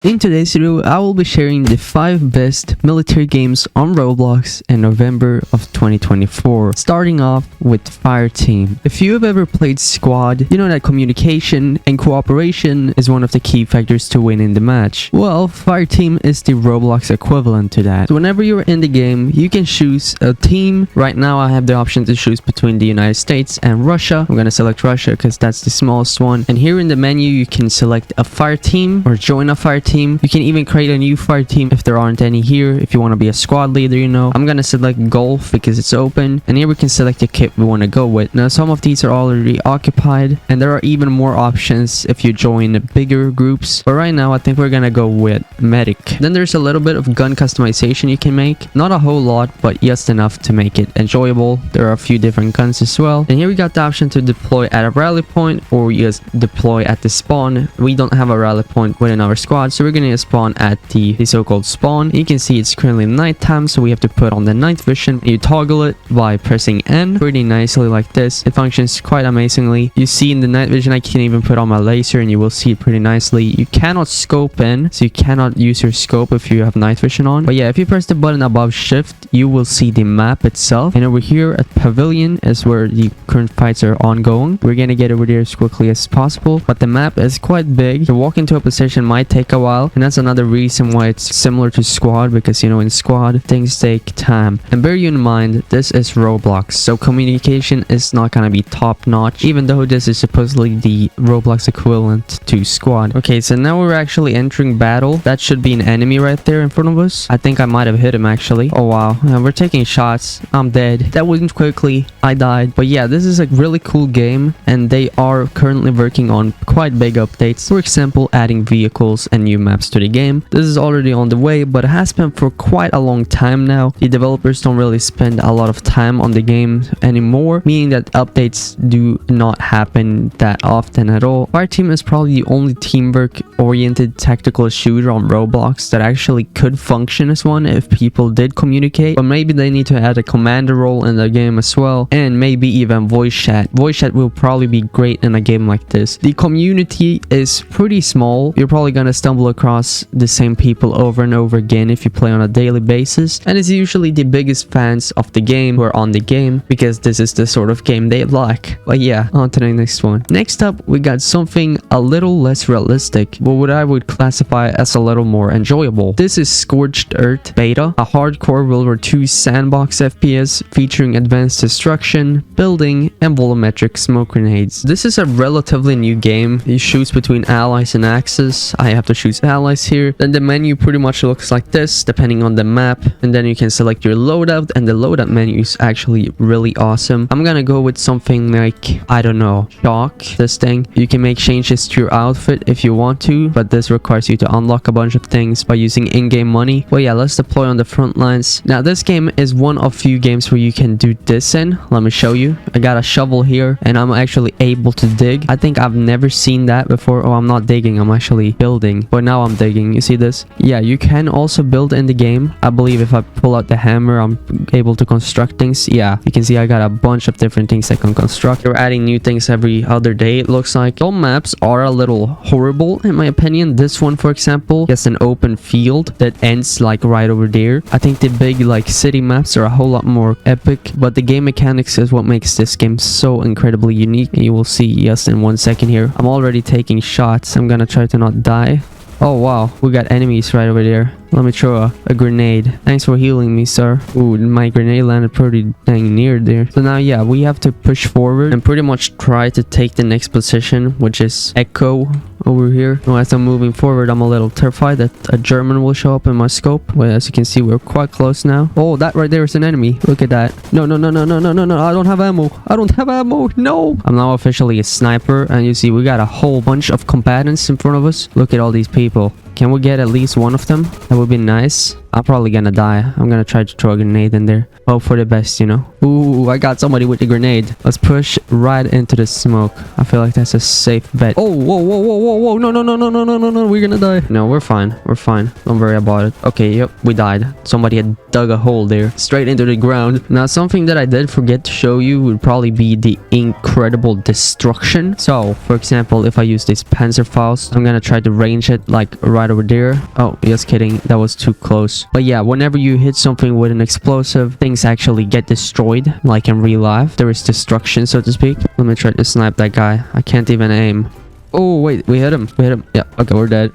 In today's video, I will be sharing the 5 best military games on Roblox in November of 2024, starting off with Fireteam. If you have ever played Squad, you know that communication and cooperation is one of the key factors to win in the match. Well, Fireteam is the Roblox equivalent to that. So whenever you're in the game, you can choose a team. Right now, I have the option to choose between the United States and Russia. I'm gonna select Russia because that's the smallest one. And here in the menu, you can select a fire team or join a fire team. You can even create a new fire team if there aren't any here. If you want to be a squad leader, you know. I'm gonna select golf because it's open, and here we can select the kit we want to go with. Now some of these are already occupied, and there are even more options if you join bigger groups, but right now I think we're gonna go with medic. Then there's a little bit of gun customization you can make, not a whole lot, but just enough to make it enjoyable. There are a few different guns as well, and here we got the option to deploy at a rally point or just deploy at the spawn. We don't have a rally point within our squad, so we're gonna spawn at the so-called spawn. You can see it's currently nighttime, so we have to put on the night vision. You toggle it by pressing N pretty nicely like this. It functions quite amazingly. You see in the night vision I can even put on my laser and you will see it pretty nicely. You cannot scope in, so you cannot use your scope if you have night vision on, but yeah, if you press the button above shift, you will see the map itself, and over here at pavilion is where the current fights are ongoing. We're gonna get over there as quickly as possible, but the map is quite big. To walk into a position might take a while, and that's another reason why it's similar to Squad, because you know in Squad things take time. And bear you in mind, this is Roblox, so communication is not gonna be top notch, even though this is supposedly the Roblox equivalent to Squad. Okay, so now we're actually entering battle. That should be an enemy right there in front of us. I think I might have hit him actually. Oh wow, we're taking shots. I'm dead. That went quickly. I died. But yeah, this is a really cool game, and they are currently working on quite big updates. For example, adding vehicles and new maps to the game. This is already on the way, but it has been for quite a long time now. The developers don't really spend a lot of time on the game anymore, meaning that updates do not happen that often at all. Fireteam is probably the only teamwork oriented tactical shooter on Roblox that actually could function as one if people did communicate, but maybe they need to add a commander role in the game as well, and maybe even voice chat. Voice chat will probably be great in a game like this. The community is pretty small. You're probably gonna stumble across the same people over and over again if you play on a daily basis, and it's usually the biggest fans of the game who are on the game because this is the sort of game they like. But yeah, on to the next one. Next up, we got something a little less realistic, but what I would classify as a little more enjoyable. This is Scorched Earth Beta, a hardcore World War II sandbox FPS featuring advanced destruction, building, and volumetric smoke grenades. This is a relatively new game. You choose between allies and axes. I have to choose allies here. Then the menu pretty much looks like this depending on the map, and then you can select your loadout, and the loadout menu is actually really awesome. I'm gonna go with something like, I don't know, shock. This thing, you can make changes to your outfit if you want to, but this requires you to unlock a bunch of things by using in-game money. Well yeah, let's deploy on the front lines. Now this game is one of few games where you can do this in. Let me show you. I got a shovel here and I'm actually able to dig. I think I've never seen that before. Oh, I'm not digging, I'm actually building, but now I'm digging. You see this? Yeah, you can also build in the game. I believe if I pull out the hammer, I'm able to construct things. Yeah, you can see I got a bunch of different things I can construct. They're adding new things every other day, it looks like. Some maps are a little horrible in my opinion. This one, for example, is an open field that ends like right over there. I think the big like city maps are a whole lot more epic, but the game mechanics is what makes this game so incredibly unique, and you will see just in 1 second here. I'm already taking shots. I'm gonna try to not die. Oh wow, we got enemies right over there. Let me throw a grenade. Thanks for healing me, sir. Ooh, my grenade landed pretty dang near there. So now, yeah, we have to push forward and pretty much try to take the next position, which is Echo over here. Now, as I'm moving forward, I'm a little terrified that a German will show up in my scope. Well, as you can see, we're quite close now. Oh, that right there is an enemy. Look at that. No, no, no, no, no, no, no, no. I don't have ammo. I don't have ammo. No. I'm now officially a sniper, and you see we got a whole bunch of combatants in front of us. Look at all these people. Can we get at least one of them? That would be nice. I'm probably gonna die. I'm gonna try to throw a grenade in there. Hope for the best, you know. Ooh, I got somebody with the grenade. Let's push right into the smoke. I feel like that's a safe bet. Oh, whoa, whoa, whoa, whoa, whoa. No, no, no, no, no, no, no, no. We're gonna die. No, we're fine. We're fine. Don't worry about it. Okay, yep, we died. Somebody had dug a hole there. Straight into the ground. Now, something that I did forget to show you would probably be the incredible destruction. So, for example, if I use this Panzerfaust, I'm gonna try to range it like right right over there. Oh, just kidding. That was too close. But yeah, whenever you hit something with an explosive, things actually get destroyed, like in real life. There is destruction, so to speak. Let me try to snipe that guy. I can't even aim. Oh, wait, we hit him. We hit him. Yeah, okay, we're dead.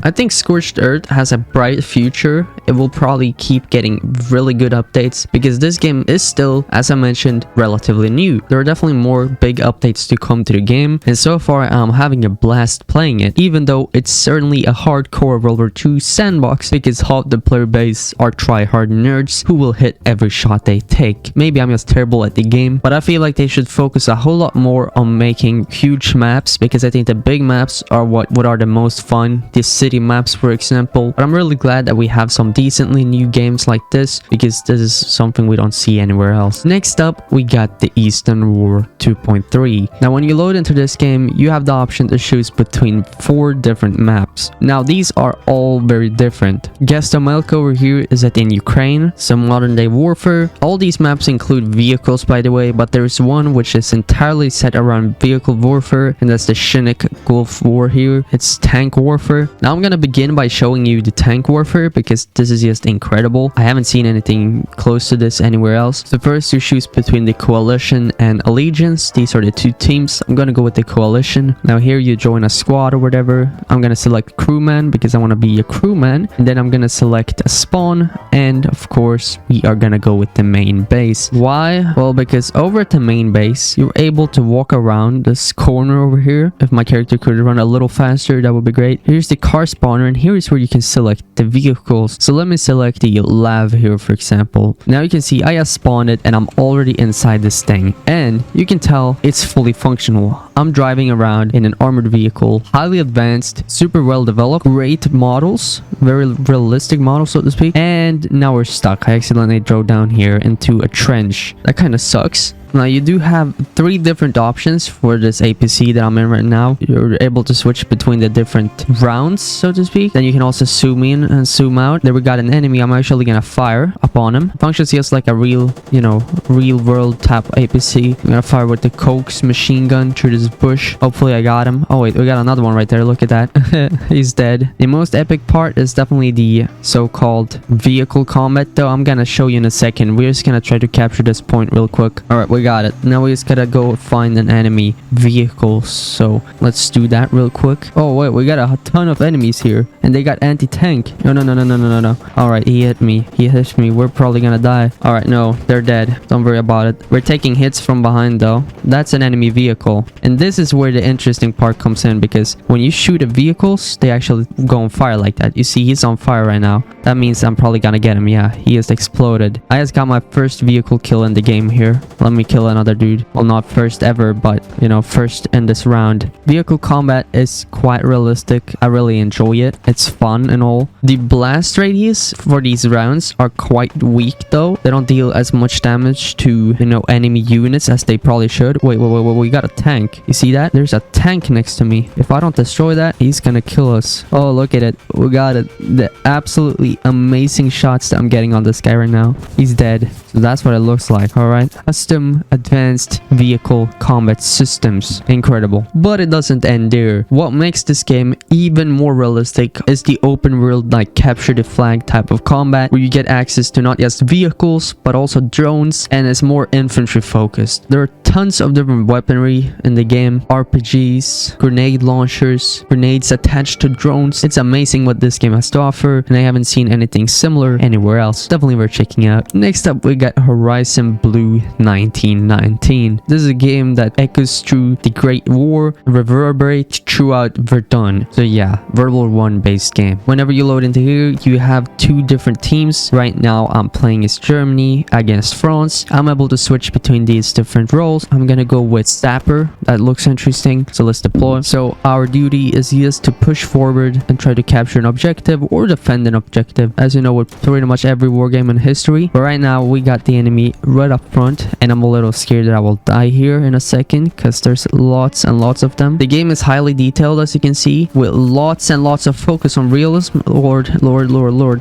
I think Scorched Earth has a bright future. It will probably keep getting really good updates because this game is still, as I mentioned, relatively new. There are definitely more big updates to come to the game, and so far I'm having a blast playing it, even though it's certainly a hardcore World War II sandbox because half the player base are try-hard nerds who will hit every shot they take. Maybe I'm just terrible at the game, but I feel like they should focus a whole lot more on making huge maps because I think the big maps are what are the most fun. The city maps, for example. But I'm really glad that we have some decently new games like this because this is something we don't see anywhere else. Next up, we got the Eastern War 2.3. Now, when you load into this game, you have the option to choose between 4 different maps. Now, these are all very different. Gestomelka over here is set in Ukraine, some modern day warfare. All these maps include vehicles, by the way, but there's one which is entirely set around vehicle warfare, and that's the Shinnik Gulf War here. It's tank warfare. Now I'm gonna begin by showing you the tank warfare because this is just incredible. I haven't seen anything close to this anywhere else. So first you choose between the coalition and allegiance. These are the 2 teams. I'm gonna go with the coalition. Now here you join a squad or whatever. I'm gonna select crewman because I want to be a crewman, and then I'm gonna select a spawn, and of course we are gonna go with the main base. Why? Well, because over at the main base you're able to walk around this corner over here. If my character could run a little faster, that would be great. Here's the car spawner, and here is where you can select the vehicles. So let me select the LAV here, for example. Now you can see I just spawned it and I'm already inside this thing, and you can tell it's fully functional. I'm driving around in an armored vehicle, highly advanced, super well developed, great models, very realistic models, so to speak. And now we're stuck. I accidentally drove down here into a trench. That kind of sucks. Now you do have 3 different options for this APC that I'm in right now. You're able to switch between the different rounds, so to speak. Then you can also zoom in and zoom out. There we got an enemy. I'm actually gonna fire upon him. It functions just like a real, real world type APC. I'm gonna fire with the Coke's machine gun through this bush. Hopefully I got him. Oh wait, we got another one right there. Look at that. He's dead. The most epic part is definitely the so-called vehicle combat, though I'm gonna show you in a second. We're just gonna try to capture this point real quick. All right, we got it. Now we just gotta go find an enemy vehicle, so let's do that real quick. Oh wait, we got a ton of enemies here, and they got anti-tank. No. All right, he hit me. We're probably gonna die. All right, no, they're dead. Don't worry about it. We're taking hits from behind though. That's an enemy vehicle, and this is where the interesting part comes in, because when you shoot at vehicles, they actually go on fire like that. You see, he's on fire right now. That means I'm probably gonna get him. Yeah, he just exploded. I just got my first vehicle kill in the game here. Let me kill another dude. Well, not first ever, but first in this round. Vehicle combat is quite realistic. I really enjoy it. It's fun and all. The blast radius for these rounds are quite weak though. They don't deal as much damage to enemy units as they probably should. Wait, we got a tank. You see that? There's a tank next to me. If I don't destroy that, he's gonna kill us. Oh, look at it. We got it. The absolutely amazing shots that I'm getting on this guy right now. He's dead. So that's what it looks like. All right, custom advanced vehicle combat systems. Incredible. But it doesn't end there. What makes this game even more realistic is the open world, like capture the flag type of combat, where you get access to not just vehicles but also drones, and it's more infantry focused. There are tons of different weaponry in the game. RPGs, grenade launchers, grenades attached to drones. It's amazing what this game has to offer, and I haven't seen anything similar anywhere else. Definitely worth checking out. Next up, we got Horizon Blue 1919. This is a game that echoes through the Great War, reverberates throughout Verdun. So yeah, World War I based game. Whenever you load into here, you have 2 different teams. Right now, I'm playing as Germany against France. I'm able to switch between these different roles. I'm gonna go with Sapper. That looks interesting. So let's deploy. So our duty is just to push forward and try to capture an objective or defend an objective. As you know, with pretty much every war game in history. But right now, we got the enemy right up front, and I'm a little scared that I will die here in a second because there's lots and lots of them. The game is highly detailed, as you can see, with lots and lots of focus on realism. Lord.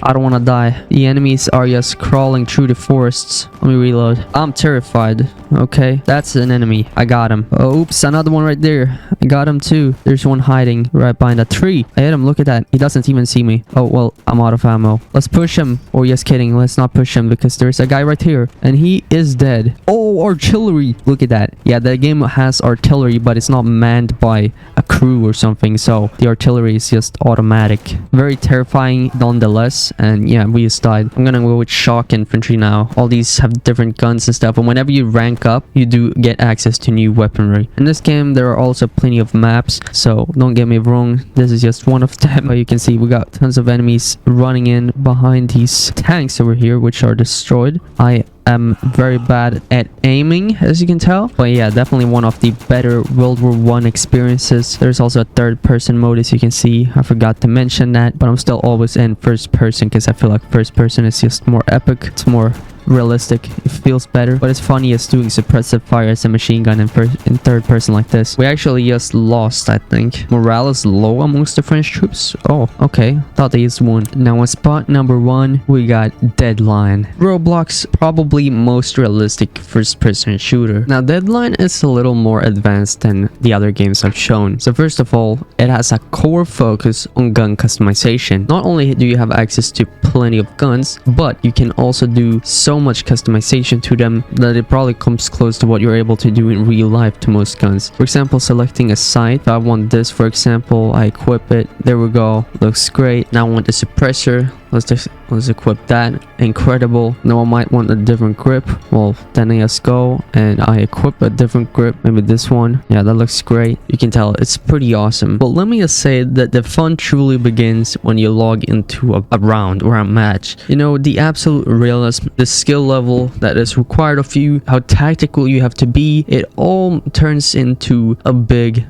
I don't want to die. The enemies are just crawling through the forests. Let me reload. I'm terrified. Okay, that's that's an enemy. I got him. Oops, another one right there. I got him too. There's one hiding right behind that tree. I hit him. Look at that. He doesn't even see me. Oh, well, I'm out of ammo. Let's push him. Oh, yes, kidding. Let's not push him because there's a guy right here and he is dead. Oh, artillery. Look at that. Yeah, the game has artillery, but it's not manned by a crew or something. So the artillery is just automatic. Very terrifying nonetheless. And yeah, we just died. I'm gonna go with shock infantry now. All these have different guns and stuff. And whenever you rank up, you do get access to new weaponry. In this game, there are also plenty of maps. So don't get me wrong. This is just one of them. But you can see we got tons of enemies running in behind these tanks over here, which are destroyed. I am very bad at aiming, as you can tell, but yeah, definitely one of the better World War I experiences. There's also a third person mode, as you can see. I forgot to mention that, but I'm still always in first person because I feel like first person is just more epic. It's more realistic. It feels better, but it's funniest doing suppressive fire as a machine gun in third person like this. We actually just lost, I think. Morale is low amongst the French troops. Oh, okay. Thought they just won. Now on spot number 1, we got Deadline. Roblox, probably most realistic first person shooter. Now Deadline is a little more advanced than the other games I've shown. So first of all, it has a core focus on gun customization. Not only do you have access to plenty of guns, but you can also do so much customization to them that it probably comes close to what you're able to do in real life to most guns. For example, selecting a sight. If I want this, for example, I equip it. There we go. Looks great. Now I want the suppressor. Let's equip that. Incredible. Now I might want a different grip. Well, then I just go and I equip a different grip. Maybe this one. Yeah, that looks great. You can tell it's pretty awesome. But let me just say that the fun truly begins when you log into a round or a match. You know, the absolute realism, the skill level that is required of you, how tactical you have to be, it all turns into a big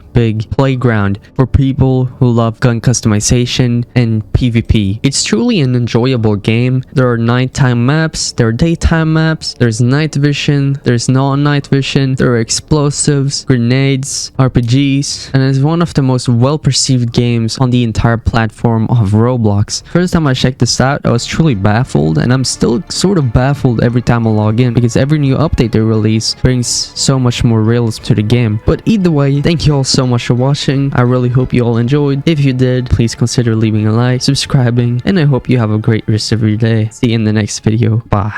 playground for people who love gun customization and PvP. It's truly an enjoyable game. There are nighttime maps, there are daytime maps, there's night vision, there's non-night vision, there are explosives, grenades, RPGs, and it's one of the most well-perceived games on the entire platform of Roblox. First time I checked this out, I was truly baffled, and I'm still sort of baffled every time I log in because every new update they release brings so much more realism to the game. But either way, thank you all so much for watching. I really hope you all enjoyed. If you did, please consider leaving a like, subscribing, and I hope you have a great rest of your day. See you in the next video. Bye.